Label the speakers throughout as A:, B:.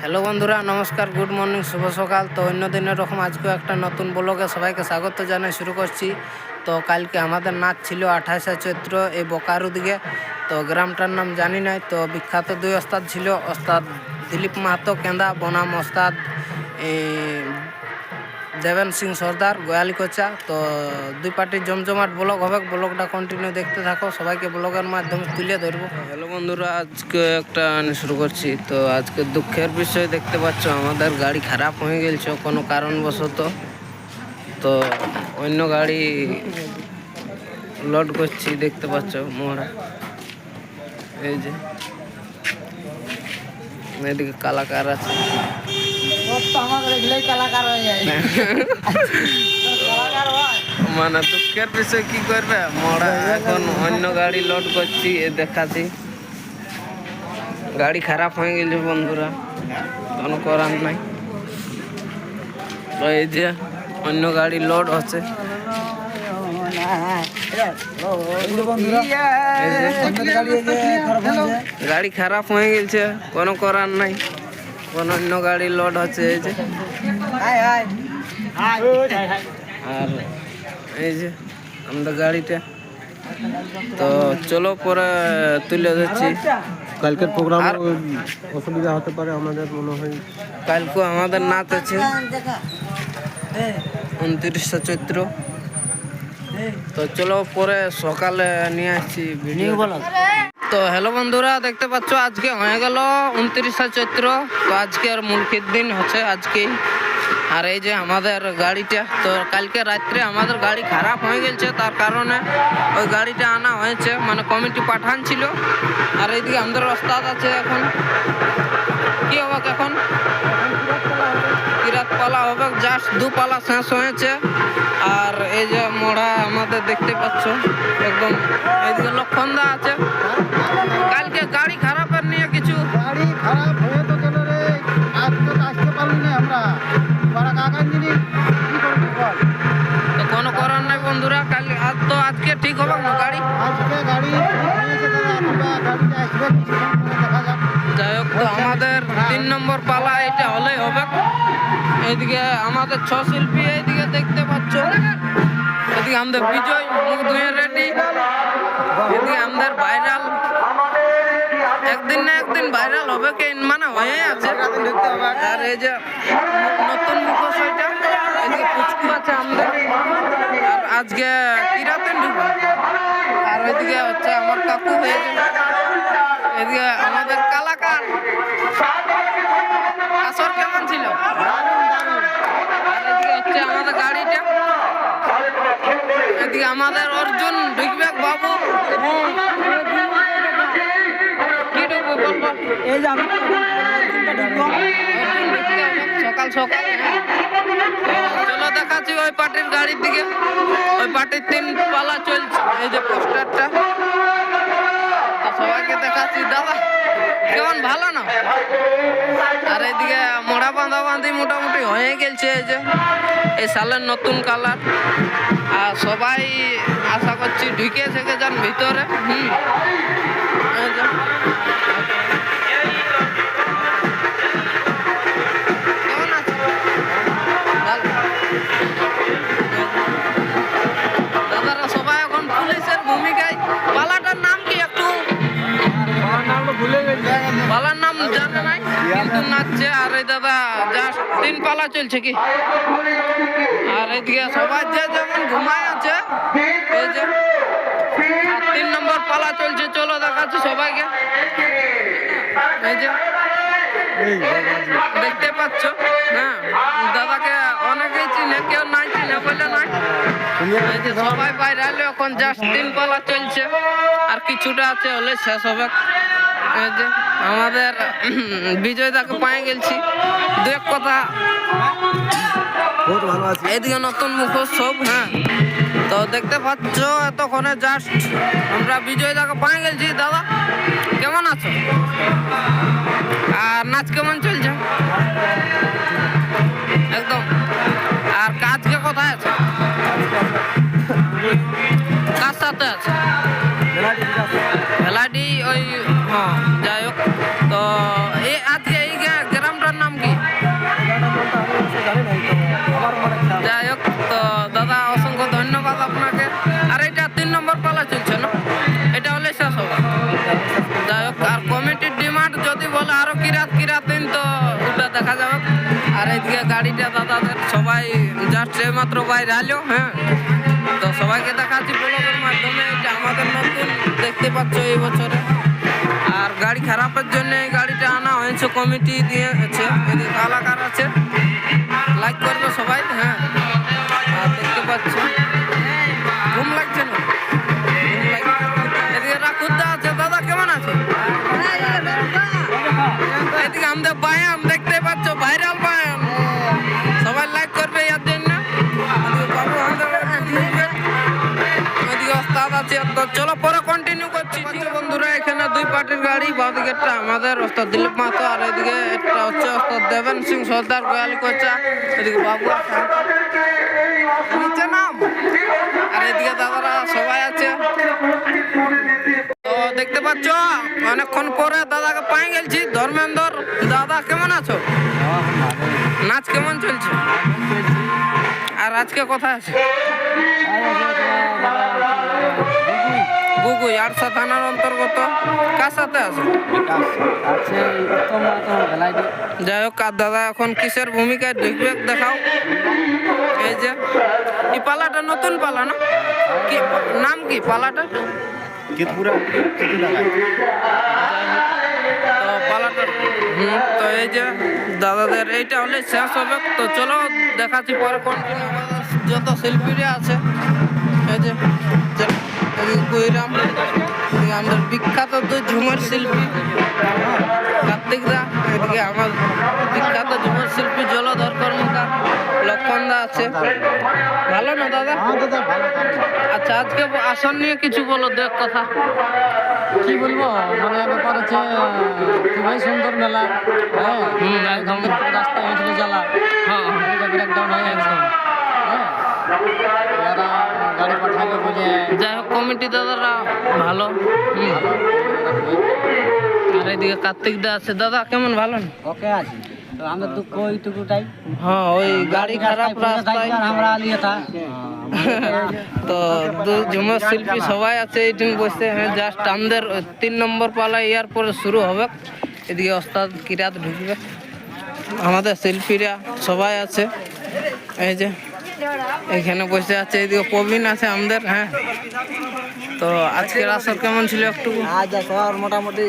A: Hello বন্ধুরা, নমস্কার, good morning, শুভ সকাল। তো অন্য দিনের রকম আজকেও একটা নতুন ব্লগে সবাইকে স্বাগত জানাই শুরু করছি। তো কালকে আমাদের নাচ ছিল 28শে চৈত্র এই বোকারু দিকে। তো গ্রামটার নাম জানি নাই। তো বিখ্যাত দুই ওস্তাদ ছিল, ওস্তাদ দিলীপ মাহাতো কেন্দা বনাম ওস্তাদ দেবেন সিং সর্দার গোয়ালি কোচা। তো দুই পার্টির জমজমাট ব্লগ হবে, ব্লগটা কন্টিনিউ দেখতে থাকো, সবাইকে ব্লগের মাধ্যমে তুলে ধরবো। হ্যালো বন্ধুরা, আজকে একটা শুরু করছি। তো আজকে দুঃখের বিষয় দেখতে পাচ্ছ, আমাদের গাড়ি খারাপ হয়ে গেছে কোনো কারণবশত। তো অন্য গাড়ি লোড করছি, দেখতে পাচ্ছ মোড়া এই যে এদিকে কালাকার আছে। মানে দুঃখের বিষয় কি করবে, মোড়া এখন অন্য গাড়ি লোড করছি, দেখাচ্ছি। গাড়ি খারাপ হয়ে গেছে বন্ধুরা, কোনো করার নাই। তো এই যে অন্য গাড়ি লোড হচ্ছে। গাড়ি খারাপ হয়ে গেছে, কোনো করার নাই। কোন অন্য গাড়ি লোড হচ্ছে এই যে। আর এই যে আমাদের গাড়িটা। তো চলো পরে তুলে ধরছি।
B: কালকের প্রোগ্রাম অসুবিধা হতে পারে আমাদের মনে হয়।
A: কালকে আমাদের নাচ আছে 29শে চৈত্র। তো চলো পরে সকালে নিয়ে আসছি ভিডিও। তো হ্যালো বন্ধুরা, দেখতে পাচ্ছ আজকে হয়ে গেল 29শে চৈত্র। তো আজকের মুলকির দিন হচ্ছে আজকেই। আর এই যে আমাদের গাড়িটা, তো কালকে রাত্রে আমাদের গাড়ি খারাপ হয়ে গেছে, তার কারণে ওই গাড়িটা আনা হয়েছে, মানে কমিটি পাঠান ছিল। আর এইদিকে আমাদের ওস্তাদ আছে। এখন কি হবে, এখন কিরাত পালা হবে, জাস্ট 2 পালা শেষ হয়েছে। আর এই যে মোড়া আমাদের দেখতে পাচ্ছ একদম। এইদিকে লক্ষণদা আছে। কালকে গাড়ি খারাপের নিয়ে কিছু
B: গাড়ি খারাপ হয়ে তো গেল রে, আজকে আসতে পারলি না আমরা।
A: তো কোনো করার নাই বন্ধুরা, কাল আজকে ঠিক হবে না গাড়ি। যাই হোক, তো আমাদের 3 নম্বর পালা এটা হলেই হবে। এইদিকে আমাদের 6 শিল্পী এইদিকে দেখতে পাচ্ছ। এদিকে আমাদের বিজয় মুখ ধুয়ে রেডি। এদিকে আমাদের ভাইরাল, একদিন না একদিন ভাইরাল হবে, কে মানে হয়ে আছে। আর এই যে নতুন মুখোশ ওইটা, এদিকে পুচকু আছে আমাদের। আর আজকে কিরাতে ঢুকবো। আর ওইদিকে হচ্ছে আমার কাকু হয়েছে। এদিকে আমাদের কালাকার। আসর কেমন ছিল? আর এদিকে হচ্ছে আমাদের গাড়িটা। এদিকে আমাদের অর্জুন ঢুকবে বাবু। কি ঢুকবে বলবো?
B: এই যে
A: সকাল সকাল। চলো দেখাচ্ছি ওই পার্টির গাড়ির দিকে। ওই পার্টির 3 পালা চলছে, এই যে পোস্টারটা। তো সবাইকে দেখাচ্ছি। দাদা কেমন, ভালো না? আর এইদিকে মোড়া বাঁধাবাঁধি মোটামুটি হয়ে গেছে। এই যে এই সালের নতুন কালার। আর সবাই আশা করছি ঢুকে থেকে যান ভিতরে। এই যে কেমন আছে? ভালো। দাদারা সবাই এখন পুলিশের ভূমিকায়। পালাটার নাম কি একটু?
B: ভুলে গেছি,
A: পালার নাম জানে নাই, কিন্তু নাচছে। আর এই দাদা জাস্ট 3 পালা চলছে কি। আর এইদিকে সবাই যে যেমন ঘুমায় আছে। এই যে 3 নম্বর পালা চলছে, চলো দেখাচ্ছি সবাইকে। এই যে দেখতে পাচ্ছ, হ্যাঁ, দাদাকে অনেকেই চিনে, কেউ নাই চিনে বলে নাই। এই যে সবাই বাইরে এলো, এখন জাস্ট 3 পালা চলছে। আর কিছুটা আছে, হলে শেষ হবে। এই যে আমাদের বিজয়দাকে পায়ে গেছি, 2 কথা।
B: বহুত ভালো আছে।
A: এইদিকে নতুন মুখোশ সব। হ্যাঁ, তো দেখতে পাচ্ছ এতক্ষণে জাস্ট আমরা বিজয়দাকে পায়ে গেছি। দাদা কেমন আছো? আর নাচ কেমন চলছে? একদম। আর কাজকে কোথায় আছে? কার সাথে আছে? ভেলাডি ওই। হ্যাঁ, যাই হোক। তো এই আজকে এই গ্রামটার রাত দিন তো ওটা দেখা যাবে। আর এইদিকে গাড়িটা দাদাদের সবাই জাস্ট মাত্র বাইরে আলো। হ্যাঁ, তো সবাইকে দেখাচ্ছি ব্লগের মাধ্যমে। এটা আমাদের নতুন, দেখতে পাচ্ছ এই বছরে। আর গাড়ি খারাপের জন্য এই গাড়িটা আনা হয়েছে, কমিটি দিয়েছে। এদিকে কালাকার আছে, লাইক করবে সবাই। হ্যাঁ, আর দেখতে পাচ্ছ ঘুম লাগছে না, ঘুম লাগছে। এদিকে রাখুদা আছে। দাদা কেমন আছে? এদিকে আমাদের বায়াম দেখতে পাচ্ছ, ভাইরাল বায়াম। সবাই লাইক করবে এর জন্য। এদিকে বাবু আমাদের এদিকে ওস্তাদ আছে। তো চলো পরে কন্টিনিউ করছি। বন্ধুরা, এখানে দুই পার্টির গাড়ি। বাঁদিকে একটা আমাদের ওস্তাদ দিলীপ মাহাতো, আর এদিকে একটা হচ্ছে ওস্তাদ দেবেন সিং সর্দার গোয়ালি কোচা। এদিকে বাবু আছে, নিচে নাম। আর এদিকে দাদারা সবাই আছে। তো দেখতে পাচ্ছ অনেকক্ষণ পরে দাদাকে পাই গেছি। ধর্মেন্দ্র দাদা কেমন আছো? নাচ কেমন চলছে? আর আজকে কোথায় আছে? গুগুই আরসা থানার অন্তর্গত। কার সাথে আছে? যাই হোক, আর দাদা এখন কিসের ভূমিকায় ঢুকবে দেখাও। এই যে এই পালাটা নতুন পালা না? কি নাম কি পালাটা? তো পালাটা তো এই যে দাদাদের এইটা হলে শেষ হবে। তো চলো দেখাচ্ছি পরে কন্টিনিউ। যত শিল্পীরা আছে এই যে কইরাম, আমাদের বিখ্যাত দুই ঝুমুর শিল্পী কার্তিক দা। এদিকে আমার বিখ্যাত ঝুমুর শিল্পী জলধর কর্মকার লক্ষণ দা আছে। ভালো না দাদা? আচ্ছা, আজকে আসন নিয়ে কিছু বলো, দেখ কথা।
B: কি বলবো, মানে ব্যাপার হচ্ছে খুবই সুন্দর মেলা। হ্যাঁ,
A: একদম
B: রাস্তা হয়েছিল জ্বালা।
A: হ্যাঁ,
B: ব্রেকডাউন হয়ে একদম। হ্যাঁ, এরা গাড়ি পাঠালো বলে।
A: যাই হোক, কমিটি দাদারা ভালো। আর এদিকে কার্তিক দা আছে। দাদা কেমন? ভালো না?
B: ওকে আছে। তো আমাদের দুঃখ ওইটুকুটাই।
A: হ্যাঁ, ওই গাড়ি খারাপ রাস্তায়।
B: আমরা নিয়ে থা
A: তো দুই ঝুমুর শিল্পী সবাই আছে এইদিন বসে। হ্যাঁ, জাস্ট আমাদের 3 নম্বর পালা ইয়ার পরে শুরু হবে। এদিকে ওস্তাদ কিরাত ঢুকবে, আমাদের শিল্পীরা সবাই আছে। এই যে এখানে বসে আছে। এদিকে প্রবীণ আছে আমাদের। হ্যাঁ, তো আজকের আসর কেমন ছিল? একটু
B: আজ আসর মোটামুটি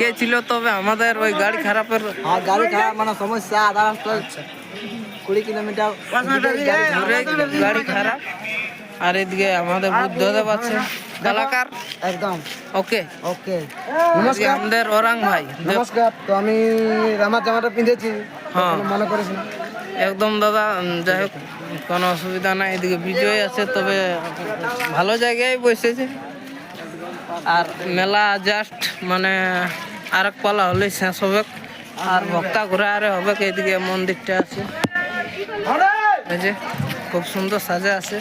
A: কে ছিল? তবে আমাদের ওই গাড়ি খারাপের
B: গাড়ি খারাপ মানে সমস্যা। আধা রাস্তা 20 কিলোমিটার
A: ধরে গাড়ি খারাপ। আর এদিকে আমাদের বুদ্ধদেব আছে, কালাকার।
B: একদম
A: ওকে
B: ওকে।
A: নমস্কার আমাদের ওরাং ভাই।
B: নমস্কার। তো আমি রামার জামাটা পিঁধেছি,
A: হ্যাঁ
B: মনে করেছি না।
A: একদম দাদা, যাই হোক কোনো অসুবিধা নাই। এদিকে বিজয় আছে, তবে ভালো জায়গায় বসেছে। আর মেলা জাস্ট মানে আরেক পালা হলেই শেষ হবে। আর ভক্তা ঘুরে আরে হবে। এদিকে মন্দিরটা আছে, এই যে খুব সুন্দর সাজা আছে।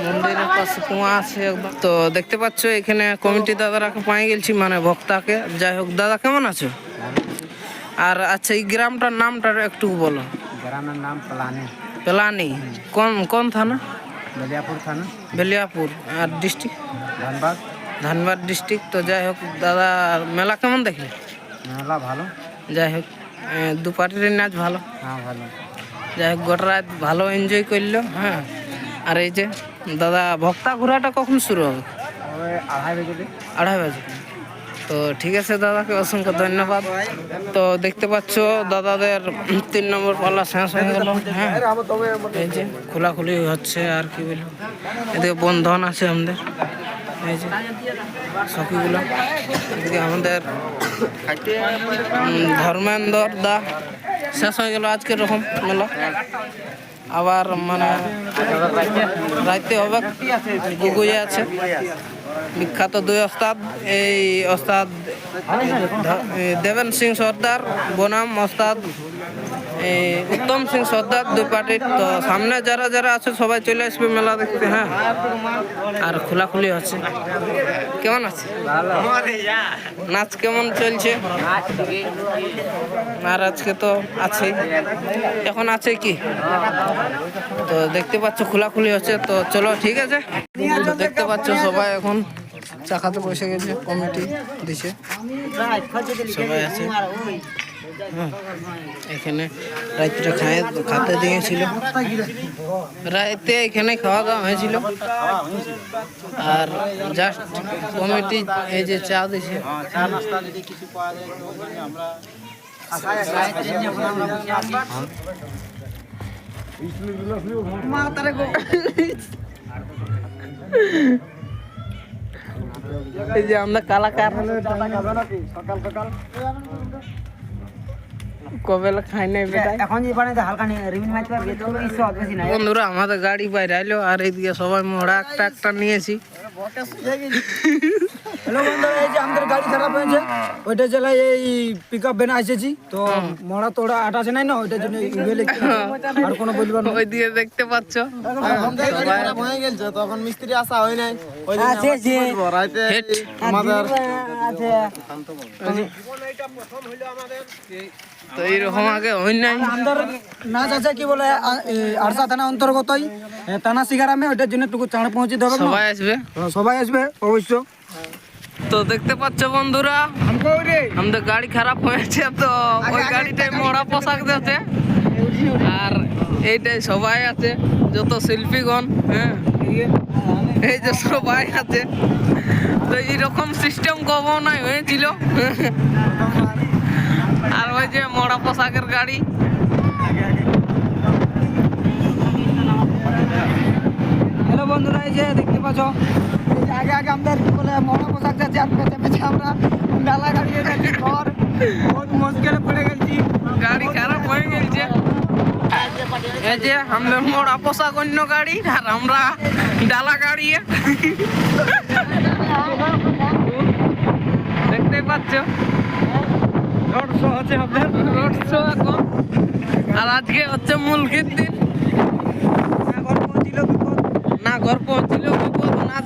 A: মন্দিরের পাশে কুয়া আছে একদম। তো দেখতে পাচ্ছ এখানে কমিটি দাদারাকে পাই গেছি, মানে ভক্তাকে। যাই হোক, দাদা কেমন আছো? আর আচ্ছা, এই গ্রামটার নামটা একটু বলো।
B: গ্রামের নাম প্লানি।
A: পেলানি কোন কোন থানা?
B: বেলিয়াপুর থানা।
A: বেলিয়াপুর। আর ডিস্ট্রিক্ট?
B: ধানবাদ।
A: ধানবাদ ডিস্ট্রিক্ট। তো যাই হোক দাদা, মেলা কেমন দেখলে?
B: মেলা ভালো।
A: যাই হোক, দু পার্টির নাচ ভালো।
B: হ্যাঁ ভালো।
A: যাই হোক, গোটা রাত ভালো এনজয় করলো। হ্যাঁ, আর এই যে দাদা ভক্তা ঘোরাটা কখন শুরু হবে?
B: ওই 2:30 বাজে।
A: 2:30 বাজে। তো ঠিক আছে, দাদাকে অসংখ্য ধন্যবাদ। তো দেখতে পাচ্ছ দাদাদের 3 নম্বর পাল্লা শেষ হয়ে গেল। হ্যাঁ, এই যে খোলাখুলি হচ্ছে। আর কি বলবো, এদিকে বন্ধন আছে আমাদের। এই যে সখীগুলো। এদিকে আমাদের ধর্মেন্দ্র দা। শেষ হয়ে গেল আজকের রকম মেলা। আবার মানে রাইতে হবে। গুগুই আছে, বিখ্যাত দুই ওস্তাদ। এই ওস্তাদ দেবেন সিং সর্দার বনাম ওস্তাদ উত্তম সিং সর্দার, দুই পার্টির। তো সামনে যারা যারা আছে সবাই চলে আসবে মেলা দেখতে। হ্যাঁ, আর খোলাখুলি হচ্ছে। কেমন আছে? নাচ কেমন চলছে? আর আজকে তো আছে, এখন আছে কি? তো দেখতে পাচ্ছ খোলাখুলি হচ্ছে। তো চলো ঠিক আছে। দেখতে পাচ্ছ সবাই এখন চাকাতে বসে গেছে, কমিটি দিছে, সবাই আছে। এখানে রাত্রে খাতে দিয়েছিল, রাতে এখানে খাওয়া দাওয়া হয়েছিল। আর জাস্ট কমিটি এই যে চা দিছে, এই যে আমরা কালাকার কবেলা খাই নাই বেটা।
C: এখন যে বানাইতে হালকা নিয়ে রিমিন মাছ পাবে তো কিছু বেশি নাই।
A: বন্ধুরা আমাদের গাড়ি বাইরে আইলো, আর এইদিকে সবাই মোড়া একটা একটা নিয়েছি।
C: হ্যালো বন্ধুরা, এই যে আমাদের গাড়ি খারাপ হয়েছে, ওইটা জেলায় এই পিকআপ ভ্যানে এসেছি, তো মোড়া তোড়া আটা আছে নাই না, ওইটার জন্য ইমেল আর কোনো বলবার না।
A: ওইদিকে দেখতে পাচ্ছ
C: হয়ে গেছে, তখন মিস্ত্রি আসা হয় নাই। আছে আছে
A: হেট।
C: আমাদের আছে
A: তো এইরকম আগে হয় নাই।
C: আমাদের নাচ আছে কি বলে আরসা থানা অন্তর্গতই থানা শিগারামে, ওইটার জন্য একটু চাঁড় পৌঁছে দেবে।
A: সবাই আসবে,
C: সবাই আসবে অবশ্য।
A: তো দেখতে পাচ্ছ বন্ধুরা আমাদের গাড়ি খারাপ হয়েছে, তো ওই গাড়িটাই মোড়া পোশাক দিয়েছে। আর এইটাই সবাই আছে, যত শিল্পীগণ, হ্যাঁ এই যে সবাই আছে। তো এইরকম সিস্টেম কখনো নাই হয়েছিল। আর ওই যে মোড়া পোশাকের গাড়ি,
C: হ্যালো বন্ধুরা, এই যে দেখতে পাচ্ছ এই যে আগে আগে আমাদের কি বলে মহা পোশাক যাচ্ছে, আর পেছনে পেছনে আমরা ডালা গাড়িয়ে যাচ্ছি, ঘর বহুত মুশকিলে পড়ে গেছি।
A: গাড়ি খারাপ হয়ে গেছে। এই যে আমাদের মোড়া পোশাক অন্য গাড়ি, আর আমরা ডালা গাড়িয়ে দেখতে পাচ্ছ
C: রোড শো হচ্ছে আমাদের।
A: রোড শো এখন। আর আজকে হচ্ছে মুলকির দিন,
C: ঘর পৌঁছিল বিপদ।
A: না ঘর পৌঁছিল বিপদ, না